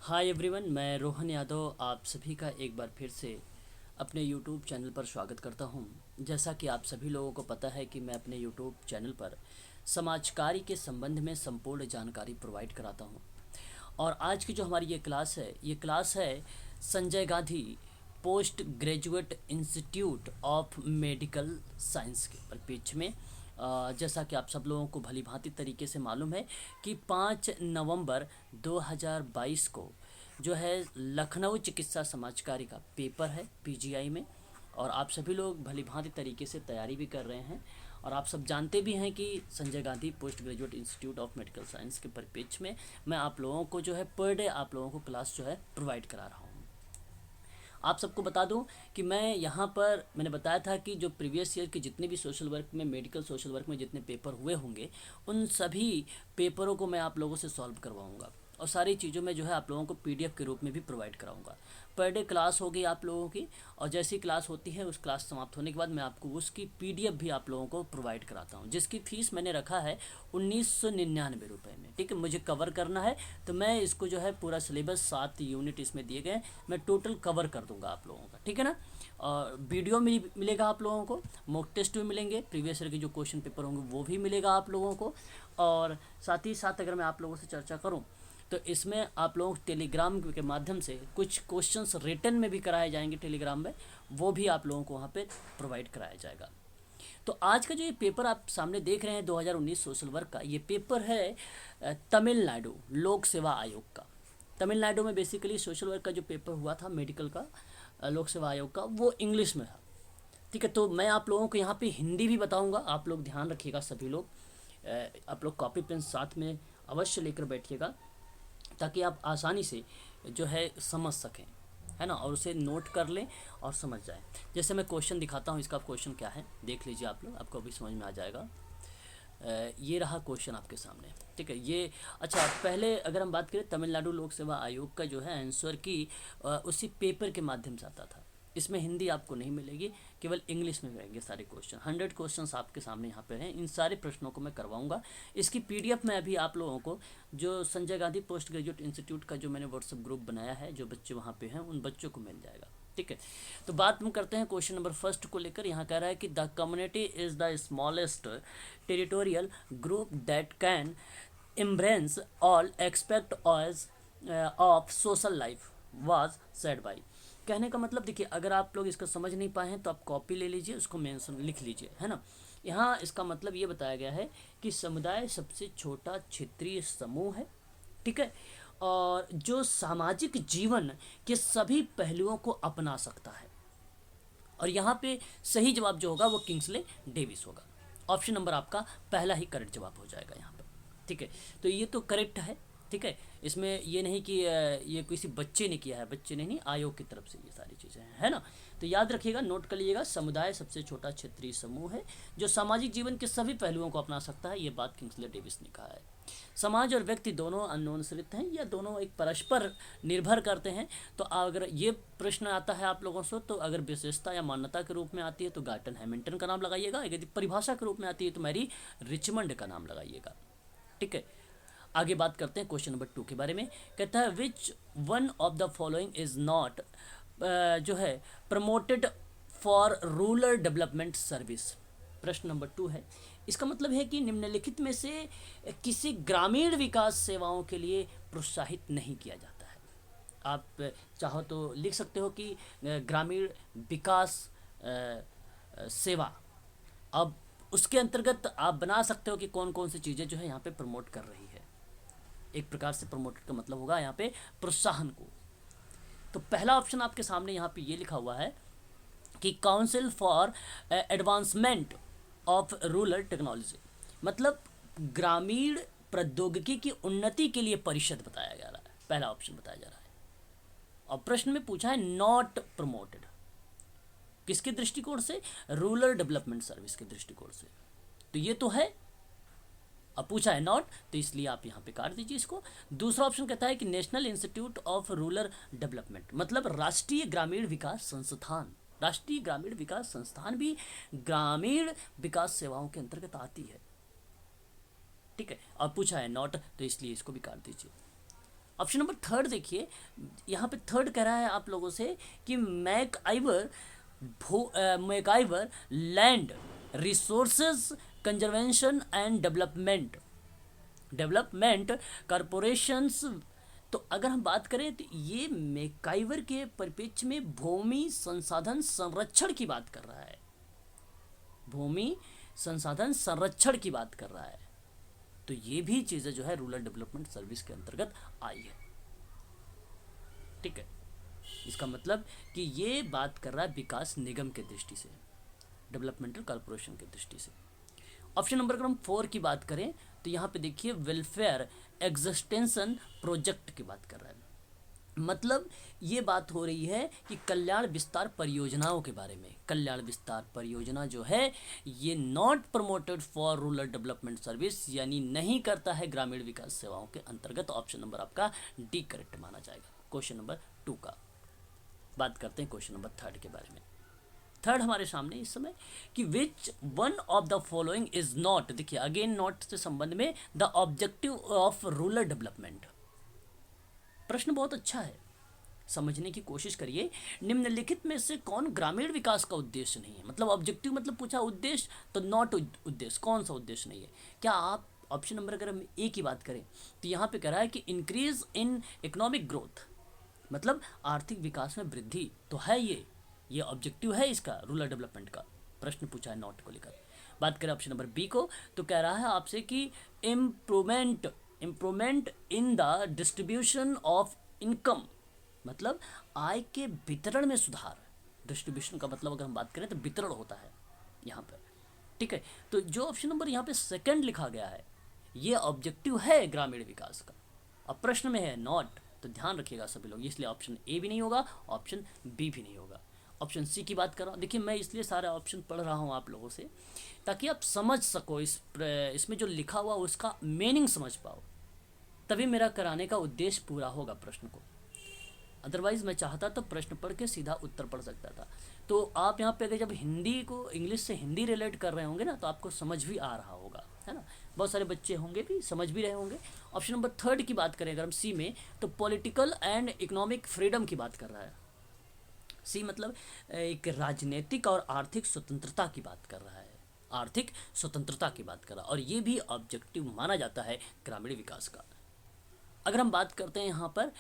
Hi everyone, मैं रोहन यादव आप सभी का एक बार फिर से अपने यूट्यूब चैनल पर स्वागत करता हूं। जैसा कि आप सभी लोगों को पता है कि मैं अपने यूट्यूब चैनल पर समाज कार्य के संबंध में संपूर्ण जानकारी प्रोवाइड कराता हूं। और आज की जो हमारी ये क्लास है Sanjay Gandhi post graduate institute of medical science के परिप्रेक्ष्य में। जैसा कि आप सब लोगों को भली भांति तरीके से मालूम है कि 5 नवंबर 2022 को जो है लखनऊ चिकित्सा समाजकारी का पेपर है पीजीआई में। और आप सभी लोग भली भांति तरीके से तैयारी भी कर रहे हैं। और आप सब जानते भी हैं कि Sanjay Gandhi post graduate institute of medical science के परिप्रेक्ष्य में मैं आप लोगों को जो है पर डे आप लोगों को क्लास जो है प्रोवाइड करा रहा हूँ। आप सबको बता दूं कि मैं यहाँ पर मैंने बताया था कि जो प्रीवियस ईयर के जितने भी सोशल वर्क में मेडिकल सोशल वर्क में जितने पेपर हुए होंगे उन सभी पेपरों को मैं आप लोगों से सॉल्व करवाऊंगा और सारी चीज़ों में जो है आप लोगों को पीडीएफ के रूप में भी प्रोवाइड कराऊंगा। पर डे क्लास होगी आप लोगों की, और जैसी क्लास होती है उस क्लास समाप्त होने के बाद मैं आपको उसकी पीडीएफ भी आप लोगों को प्रोवाइड कराता हूँ, जिसकी फ़ीस मैंने रखा है 1999 में। ठीक है, मुझे कवर करना है तो मैं इसको जो है पूरा सिलेबस 7 यूनिट इसमें दिए गए, मैं टोटल कवर कर दूंगा आप लोगों का। ठीक है ना। और वीडियो मिलेगा आप लोगों को, मॉक टेस्ट भी मिलेंगे, प्रीवियस ईयर के जो क्वेश्चन पेपर होंगे वो भी मिलेगा आप लोगों को। और साथ ही साथ अगर मैं आप लोगों से चर्चा करूं तो इसमें आप लोग टेलीग्राम के माध्यम से कुछ क्वेश्चंस रिटन में भी कराए जाएंगे टेलीग्राम में, वो भी आप लोगों को वहाँ पे प्रोवाइड कराया जाएगा। तो आज का जो ये पेपर आप सामने देख रहे हैं 2019 सोशल वर्क का, ये पेपर है तमिलनाडु लोक सेवा आयोग का। तमिलनाडु में बेसिकली सोशल वर्क का जो पेपर हुआ था मेडिकल का लोक सेवा आयोग का, वो इंग्लिश में था। ठीक है, तो मैं आप लोगों को यहाँ पे हिंदी भी बताऊँगा, आप लोग ध्यान रखिएगा सभी लोग। आप लोग कॉपी पेन साथ में अवश्य लेकर बैठिएगा ताकि आप आसानी से जो है समझ सकें, है ना, और उसे नोट कर लें और समझ जाएं। जैसे मैं क्वेश्चन दिखाता हूँ, इसका क्वेश्चन क्या है देख लीजिए आप लोग, आपको अभी समझ में आ जाएगा। ये रहा क्वेश्चन आपके सामने। ठीक है, ये अच्छा पहले अगर हम बात करें तमिलनाडु लोक सेवा आयोग का जो है आंसर की उसी पेपर के माध्यम से आता था। इसमें हिंदी आपको नहीं मिलेगी, केवल इंग्लिश में मिलेंगे सारे क्वेश्चन। 100 क्वेश्चंस आपके सामने यहाँ पे हैं, इन सारे प्रश्नों को मैं करवाऊंगा। इसकी पीडीएफ में अभी आप लोगों को जो Sanjay Gandhi post graduate institute का जो मैंने व्हाट्सएप ग्रुप बनाया है, जो बच्चे वहाँ पे हैं उन बच्चों को मिल जाएगा। ठीक है, तो बात हम करते हैं क्वेश्चन नंबर फर्स्ट को लेकर। यहाँ कह रहा है कि the community is the smallest territorial group that can embrace all aspect of social life was said by। कहने का मतलब देखिए, अगर आप लोग इसको समझ नहीं पाए हैं तो आप कॉपी ले लीजिए, उसको मेंशन लिख लीजिए, है ना। यहाँ इसका मतलब ये बताया गया है कि समुदाय सबसे छोटा क्षेत्रीय समूह है। ठीक है, और जो सामाजिक जीवन के सभी पहलुओं को अपना सकता है। और यहाँ पे सही जवाब जो होगा वो किंग्सले डेविस होगा। ऑप्शन नंबर आपका पहला ही करेक्ट जवाब हो जाएगा यहाँ पर। ठीक है, तो ये तो करेक्ट है। ठीक है, इसमें ये नहीं कि ये किसी बच्चे ने किया है, बच्चे ने नहीं, आयोग की तरफ से ये सारी चीज़ें हैं, है ना। तो याद रखिएगा, नोट कर लीजिएगा, समुदाय सबसे छोटा क्षेत्रीय समूह है जो सामाजिक जीवन के सभी पहलुओं को अपना सकता है, ये बात किंग्सले डेविस ने कहा है। समाज और व्यक्ति दोनों अन्योन्याश्रित हैं, या दोनों एक परस्पर निर्भर करते हैं। तो अगर ये प्रश्न आता है आप लोगों से, तो अगर विशेषता या मान्यता के रूप में आती है तो गार्टन हैमिल्टन का नाम लगाइएगा, यदि परिभाषा के रूप में आती है तो मैरी रिचमंड का नाम लगाइएगा। ठीक है, आगे बात करते हैं क्वेश्चन नंबर 2 के बारे में। कहता है which one of the following is not जो है promoted for rural development service. प्रश्न नंबर 2 है, इसका मतलब है कि निम्नलिखित में से किसी ग्रामीण विकास सेवाओं के लिए प्रोत्साहित नहीं किया जाता है। आप चाहो तो लिख सकते हो कि ग्रामीण विकास सेवा। अब उसके अंतर्गत आप बना सकते हो कि कौन कौन सी चीज़ें जो है यहाँ पे प्रमोट कर रही है। एक प्रकार से प्रमोटेड का मतलब होगा यहाँ पे प्रोत्साहन को। तो पहला ऑप्शन आपके सामने यहाँ पे ये लिखा हुआ है कि council for advancement of rural technology, मतलब ग्रामीण प्रौद्योगिकी की उन्नति के लिए परिषद बताया जा रहा है, पहला ऑप्शन बताया जा रहा है। और प्रश्न में पूछा है नॉट प्रमोटेड, किसके दृष्टिकोण से, रूरल डेवलपमेंट सर्विस के दृष्टिकोण से। तो ये तो है, अब पूछा है नॉट, तो इसलिए आप यहाँ पे काट दीजिए इसको। दूसरा ऑप्शन कहता है कि national institute of rural development, मतलब राष्ट्रीय ग्रामीण विकास संस्थान। राष्ट्रीय ग्रामीण विकास संस्थान भी ग्रामीण विकास सेवाओं के अंतर्गत आती है। ठीक है, अब पूछा है नॉट, तो इसलिए इसको भी काट दीजिए। ऑप्शन नंबर थर्ड देखिए, यहाँ पे थर्ड कह रहा है आप लोगों से कि McIver land resources conservation and development corporations. तो अगर हम बात करें तो ये मैकआइवर के परिप्रेक्ष्य में भूमि संसाधन संरक्षण की बात कर रहा है, भूमि संसाधन संरक्षण की बात कर रहा है। तो ये भी चीज़ें जो है रूरल डेवलपमेंट सर्विस के अंतर्गत आई है। ठीक है, इसका मतलब कि ये बात कर रहा है विकास निगम के दृष्टि से, डेवलपमेंटल कॉर्पोरेशन की दृष्टि से। ऑप्शन नंबर अगर हम 4 की बात करें तो यहाँ पे देखिए वेलफेयर एग्जिस्टेंशन प्रोजेक्ट की बात कर रहा है। मतलब ये बात हो रही है कि कल्याण विस्तार परियोजनाओं के बारे में। कल्याण विस्तार परियोजना जो है ये not promoted for rural development service, यानी नहीं करता है ग्रामीण विकास सेवाओं के अंतर्गत। ऑप्शन नंबर आपका डी करेक्ट माना जाएगा। क्वेश्चन नंबर 2 का बात करते हैं, क्वेश्चन नंबर 3 के बारे में। थर्ड हमारे सामने इस समय कि which one of the following is not, देखिए अगेन नॉट से संबंध में, the objective of rural development. प्रश्न बहुत अच्छा है, समझने की कोशिश करिए। निम्नलिखित में से कौन ग्रामीण विकास का उद्देश्य नहीं है? मतलब ऑब्जेक्टिव मतलब पूछा उद्देश्य, तो नॉट उद्देश्य, कौन सा उद्देश्य नहीं है? क्या आप ऑप्शन नंबर अगर हम ए की बात करें तो यहाँ पे कह रहा है कि इंक्रीज इन इकोनॉमिक ग्रोथ, मतलब आर्थिक विकास में वृद्धि, तो है ये ऑब्जेक्टिव है इसका रूरल डेवलपमेंट का। प्रश्न पूछा है नॉट को लेकर। बात करें ऑप्शन नंबर बी को तो कह रहा है आपसे कि improvement in the distribution of income, मतलब आय के वितरण में सुधार। डिस्ट्रीब्यूशन का मतलब अगर हम बात करें तो वितरण होता है यहाँ पर। ठीक है, तो जो ऑप्शन नंबर यहाँ पे सेकंड लिखा गया है ये ऑब्जेक्टिव है ग्रामीण विकास का, अब प्रश्न में है नॉट, तो ध्यान रखिएगा सभी लोग, इसलिए ऑप्शन ए भी नहीं होगा, ऑप्शन बी भी नहीं होगा। ऑप्शन सी की बात कर रहा हूँ। देखिए मैं इसलिए सारे ऑप्शन पढ़ रहा हूँ आप लोगों से ताकि आप समझ सको, इसमें जो लिखा हुआ उसका मीनिंग समझ पाओ, तभी मेरा कराने का उद्देश्य पूरा होगा प्रश्न को। अदरवाइज मैं चाहता तो प्रश्न पढ़ के सीधा उत्तर पढ़ सकता था। तो आप यहाँ पे अगर जब हिंदी को इंग्लिश से हिंदी रिलेट कर रहे होंगे ना तो आपको समझ भी आ रहा होगा, है ना। बहुत सारे बच्चे होंगे भी समझ भी रहे होंगे। ऑप्शन नंबर 3 की बात करें अगर हम सी में, तो पॉलिटिकल एंड इकोनॉमिक फ्रीडम की बात कर रहा है। सी मतलब एक राजनीतिक और आर्थिक स्वतंत्रता की बात कर रहा है, आर्थिक स्वतंत्रता की बात कर रहा है, और ये भी ऑब्जेक्टिव माना जाता है ग्रामीण विकास का। अगर हम बात करते हैं यहाँ पर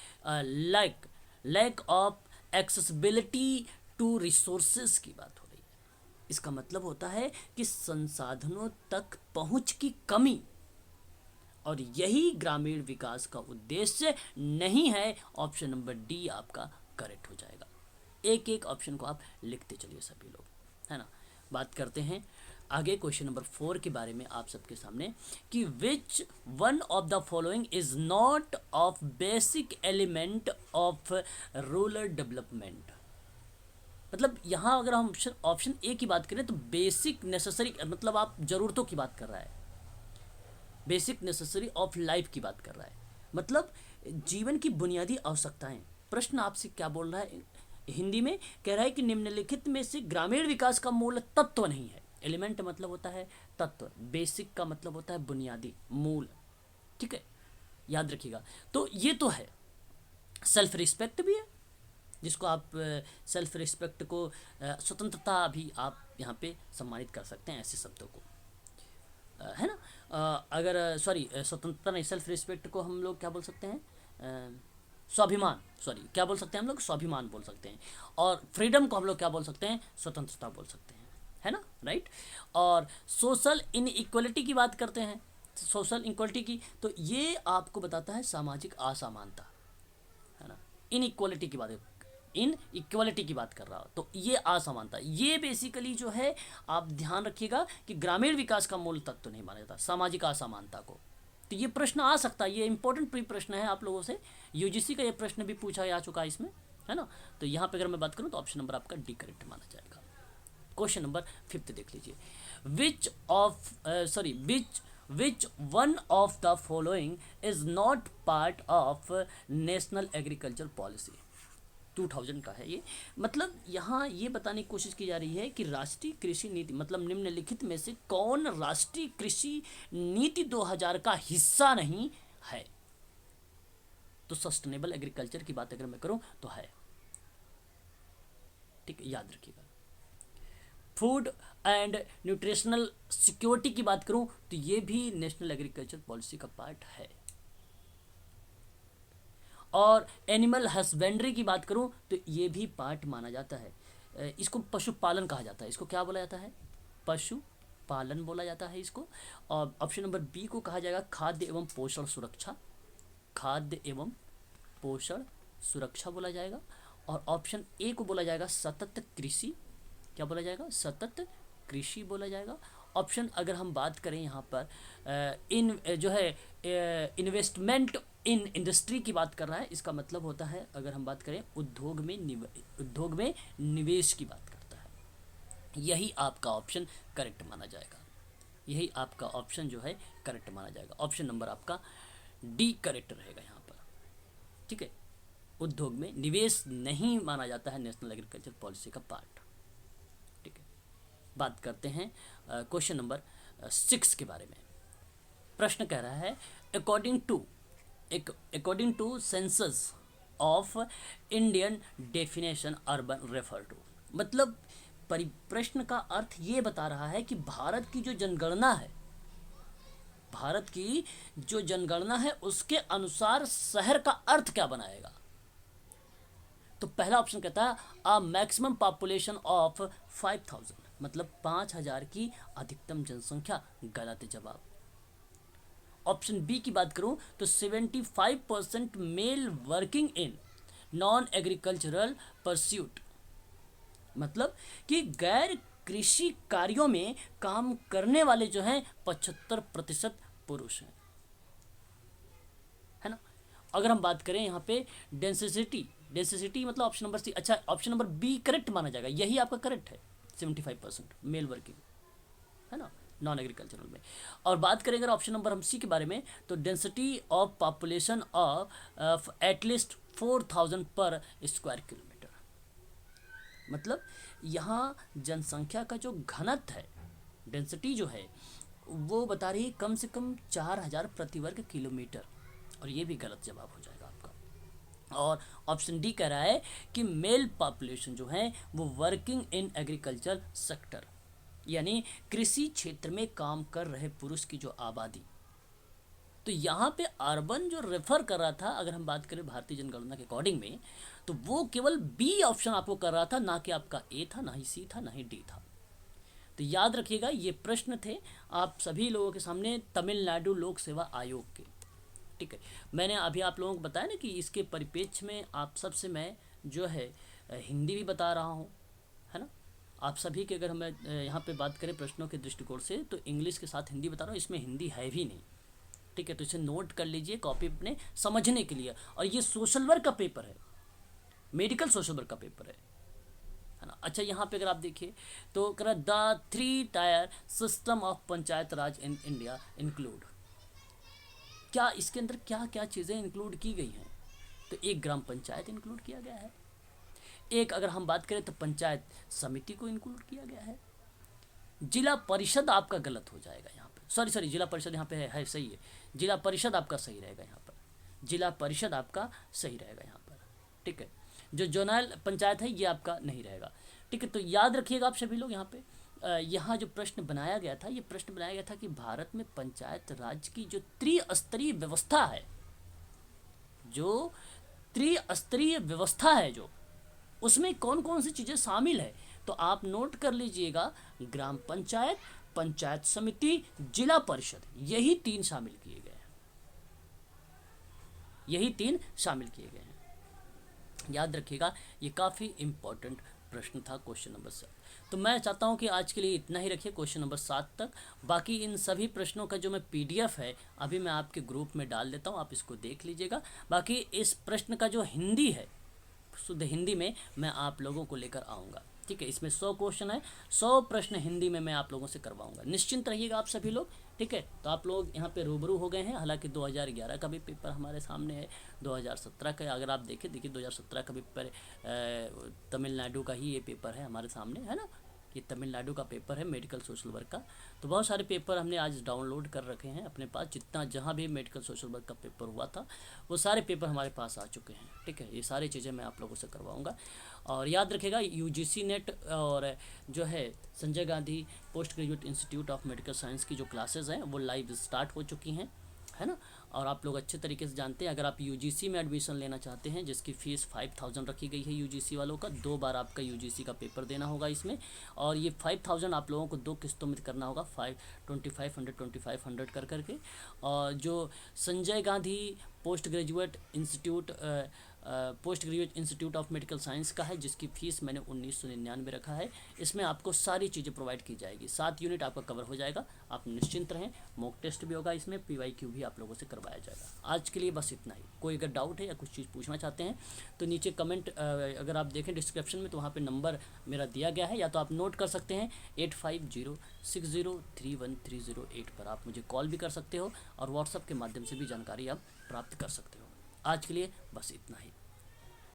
lack of accessibility to resources की बात हो रही है। इसका मतलब होता है कि संसाधनों तक पहुंच की कमी, और यही ग्रामीण विकास का उद्देश्य नहीं है। ऑप्शन नंबर डी आपका करेक्ट हो जाएगा। एक एक ऑप्शन को आप लिखते चलिए सभी लोग, है ना। बात करते हैं आगे क्वेश्चन नंबर 4 के बारे में आप सबके सामने कि which one of the following is not of basic element of rural development. मतलब यहाँ अगर हम ऑप्शन ए की बात करें तो बेसिक नेसेसरी, मतलब आप जरूरतों की बात कर रहा है, बेसिक नेसेसरी ऑफ लाइफ की बात कर रहा है, मतलब जीवन की बुनियादी आवश्यकताएं। प्रश्न आपसे क्या बोल रहा है हिंदी में, कह रहा है कि निम्नलिखित में से ग्रामीण विकास का मूल तत्व नहीं है। एलिमेंट मतलब होता है तत्व, बेसिक का मतलब होता है बुनियादी, मूल। ठीक है, याद रखिएगा। तो ये तो है, सेल्फ रिस्पेक्ट भी है, जिसको आप सेल्फ रिस्पेक्ट को स्वतंत्रता भी आप यहाँ पे सम्मानित कर सकते हैं ऐसे शब्दों को, है ना। अगर सॉरी स्वतंत्रता नहीं, सेल्फ रिस्पेक्ट को हम लोग क्या बोल सकते हैं, स्वाभिमान, सॉरी क्या बोल सकते हैं हम लोग, स्वाभिमान बोल सकते हैं। और फ्रीडम को हम लोग क्या बोल सकते हैं, स्वतंत्रता बोल सकते हैं, है ना, राइट। और सोशल इनइक्वलिटी की बात करते हैं, सोशल इनइक्वलिटी की, तो ये आपको बताता है सामाजिक असमानता, है ना। इनइक्वलिटी की बात, इन इक्वलिटी की बात कर रहा हो तो ये असमानता, ये बेसिकली जो है आप ध्यान रखिएगा कि ग्रामीण विकास का मूल तत्व नहीं माना जाता, सामाजिक असमानता को। तो ये प्रश्न आ सकता है, ये इंपॉर्टेंट प्री प्रश्न है आप लोगों से, यूजीसी का ये प्रश्न भी पूछा जा चुका है इसमें, है ना। तो यहाँ पे अगर मैं बात करूँ तो ऑप्शन नंबर आपका डी करेक्ट माना जाएगा। क्वेश्चन नंबर 5 देख लीजिए, which one of the following is not part of national agriculture policy 2000 का है ये। मतलब यहाँ ये बताने की कोशिश की जा रही है कि राष्ट्रीय कृषि नीति, मतलब निम्नलिखित में से कौन राष्ट्रीय कृषि नीति 2000 का हिस्सा नहीं है। तो सस्टेनेबल एग्रीकल्चर की बात अगर मैं करूं तो है, ठीक है, याद रखिएगा। फूड एंड न्यूट्रिशनल सिक्योरिटी की बात करूं तो ये भी नेशनल एग्रीकल्चर पॉलिसी का पार्ट है। और एनिमल हस्बेंड्री की बात करूं तो ये भी पार्ट माना जाता है। इसको पशुपालन कहा जाता है, इसको क्या बोला जाता है, पशुपालन बोला जाता है इसको। और ऑप्शन नंबर बी को कहा जाएगा खाद्य एवं पोषण सुरक्षा, खाद्य एवं पोषण सुरक्षा बोला जाएगा। और ऑप्शन ए को बोला जाएगा सतत कृषि, क्या बोला जाएगा, सतत कृषि बोला जाएगा। ऑप्शन अगर हम बात करें यहाँ पर इन जो है इन्वेस्टमेंट इन इंडस्ट्री की बात कर रहा है, इसका मतलब होता है अगर हम बात करें उद्योग में निवेश की बात करता है। यही आपका ऑप्शन करेक्ट माना जाएगा, यही आपका ऑप्शन जो है करेक्ट माना जाएगा। ऑप्शन नंबर आपका डी करेक्ट रहेगा यहाँ पर, ठीक है। उद्योग में निवेश नहीं माना जाता है नेशनल एग्रीकल्चर पॉलिसी का पार्ट, ठीक है। बात करते हैं क्वेश्चन नंबर 6 के बारे में। प्रश्न कह रहा है according to census of Indian definition urban refer to, मतलब परिप्रश्न का अर्थ ये बता रहा है कि भारत की जो जनगणना है, भारत की जो जनगणना है उसके अनुसार शहर का अर्थ क्या बनाएगा। तो पहला ऑप्शन कहता है अ मैक्सिमम पॉपुलेशन ऑफ 5000, मतलब 5000 की अधिकतम जनसंख्या, गलत जवाब। ऑप्शन बी की बात करूं तो 75% mail working in non agricultural pursuit, मतलब कि गैर कृषि कार्यों में काम करने वाले जो हैं 75% पुरुष हैं, है ना। अगर हम बात करें यहाँ पे डेंसिटी मतलब ऑप्शन नंबर सी, अच्छा ऑप्शन नंबर बी करेक्ट माना जाएगा, यही आपका करेक्ट है, 75% मेल वर्किंग, है ना, नॉन एग्रीकल्चरल में। और बात करें अगर ऑप्शन नंबर हम सी के बारे में तो density of population of at least 4000 पर स्क्वायर किलोमीटर, मतलब यहाँ जनसंख्या का जो घनत्व है, डेंसिटी जो है वो बता रही है कम से कम 4000 प्रति वर्ग किलोमीटर, और ये भी गलत जवाब हो जाएगा आपका। और ऑप्शन डी कह रहा है कि मेल पॉपुलेशन जो है वो वर्किंग इन एग्रीकल्चर सेक्टर, यानी कृषि क्षेत्र में काम कर रहे पुरुष की जो आबादी। तो यहाँ पे अर्बन जो रेफर कर रहा था, अगर हम बात करें भारतीय जनगणना के अकॉर्डिंग में, तो वो केवल बी ऑप्शन आपको कर रहा था, ना कि आपका ए था, ना ही सी था, ना ही डी था। तो याद रखिएगा ये प्रश्न थे आप सभी लोगों के सामने तमिलनाडु लोक सेवा आयोग के, ठीक है। मैंने अभी आप लोगों को बताया ना कि इसके परिप्रेक्ष्य में आप सबसे मैं जो है हिंदी भी बता रहा हूँ, है ना। आप सभी के अगर हम यहाँ पे बात करें प्रश्नों के दृष्टिकोण से तो इंग्लिश के साथ हिंदी बता रहा हूँ, इसमें हिंदी है भी नहीं, ठीक है। तो इसे नोट कर लीजिए कॉपी अपने समझने के लिए। और ये सोशल वर्क का पेपर है, मेडिकल सोशल वर्क का पेपर है ना। अच्छा यहाँ पे अगर आप देखिए तो कह रहा the 3 tier system of panchayat Raj in India include, क्या इसके अंदर क्या क्या चीज़ें इंक्लूड की गई हैं। तो एक ग्राम पंचायत इंक्लूड किया गया है, एक अगर हम बात करें तो पंचायत समिति को इंक्लूड किया गया है। जिला परिषद आपका गलत हो जाएगा यहाँ पे, सॉरी जिला परिषद यहाँ पे है सही है, जिला परिषद आपका सही रहेगा यहाँ पर, जिला परिषद आपका सही रहेगा यहाँ पर, ठीक है। जो जोनल पंचायत है ये आपका नहीं रहेगा, ठीक है। तो याद रखिएगा आप सभी लोग यहाँ पे यहाँ जो प्रश्न बनाया गया था, ये प्रश्न बनाया गया था कि भारत में पंचायत राज की जो त्रिस्तरीय व्यवस्था है, जो त्रिस्तरीय व्यवस्था है जो उसमें कौन कौन सी चीज़ें शामिल है। तो आप नोट कर लीजिएगा, ग्राम पंचायत, पंचायत समिति, जिला परिषद, यही 3 शामिल किए गए हैं, यही 3 शामिल किए गए हैं। याद रखिएगा ये काफ़ी इंपॉर्टेंट प्रश्न था क्वेश्चन नंबर 7। तो मैं चाहता हूं कि आज के लिए इतना ही रखिए क्वेश्चन नंबर 7 तक। बाकी इन सभी प्रश्नों का जो मैं पीडीएफ है अभी मैं आपके ग्रुप में डाल देता हूं, आप इसको देख लीजिएगा। बाकी इस प्रश्न का जो हिंदी है शुद्ध हिंदी में मैं आप लोगों को लेकर आऊँगा, ठीक है। इसमें 100 क्वेश्चन है, 100 प्रश्न हिंदी में मैं आप लोगों से करवाऊँगा, निश्चिंत रहिएगा आप सभी लोग, ठीक है। तो आप लोग यहाँ पे रूबरू हो गए हैं। हालांकि 2011 का भी पेपर हमारे सामने है, 2017 का अगर आप देखिए 2017 का पेपर तमिलनाडु का ही ये पेपर है हमारे सामने, है ना। ये तमिलनाडु का पेपर है मेडिकल सोशल वर्क का। तो बहुत सारे पेपर हमने आज डाउनलोड कर रखे हैं अपने पास, जितना जहाँ भी मेडिकल सोशल वर्क का पेपर हुआ था वो सारे पेपर हमारे पास आ चुके हैं। ठीक है, ये सारी चीज़ें मैं आप लोगों से करवाऊँगा। और याद रखेगा यूजीसी नेट और जो है Sanjay Gandhi post graduate institute of medical science की जो क्लासेस हैं वो लाइव स्टार्ट हो चुकी हैं, है ना। और आप लोग अच्छे तरीके से जानते हैं, अगर आप यूजीसी में एडमिशन लेना चाहते हैं जिसकी फ़ीस 5000 रखी गई है यूजीसी वालों का, 2 बार आपका यूजीसी का पेपर देना होगा इसमें। और ये 5000 आप लोगों को 2 किस्तों में करना होगा, 2500 कर करके। और जो Sanjay Gandhi post graduate institute of medical science का है, जिसकी फ़ीस मैंने 1999 रखा है, इसमें आपको सारी चीज़ें प्रोवाइड की जाएगी। 7 यूनिट आपका कवर हो जाएगा, आप निश्चिंत रहें। मॉक टेस्ट भी होगा इसमें, पीवाईक्यू भी आप लोगों से करवाया जाएगा। आज के लिए बस इतना ही। कोई अगर डाउट है या कुछ चीज़ पूछना चाहते हैं तो नीचे कमेंट, अगर आप देखें डिस्क्रिप्शन में तो वहाँ पर नंबर मेरा दिया गया है, या तो आप नोट कर सकते हैं 8506031308 पर आप मुझे कॉल भी कर सकते हो और व्हाट्सएप के माध्यम से भी जानकारी आप प्राप्त कर सकते हो। आज के लिए बस इतना ही।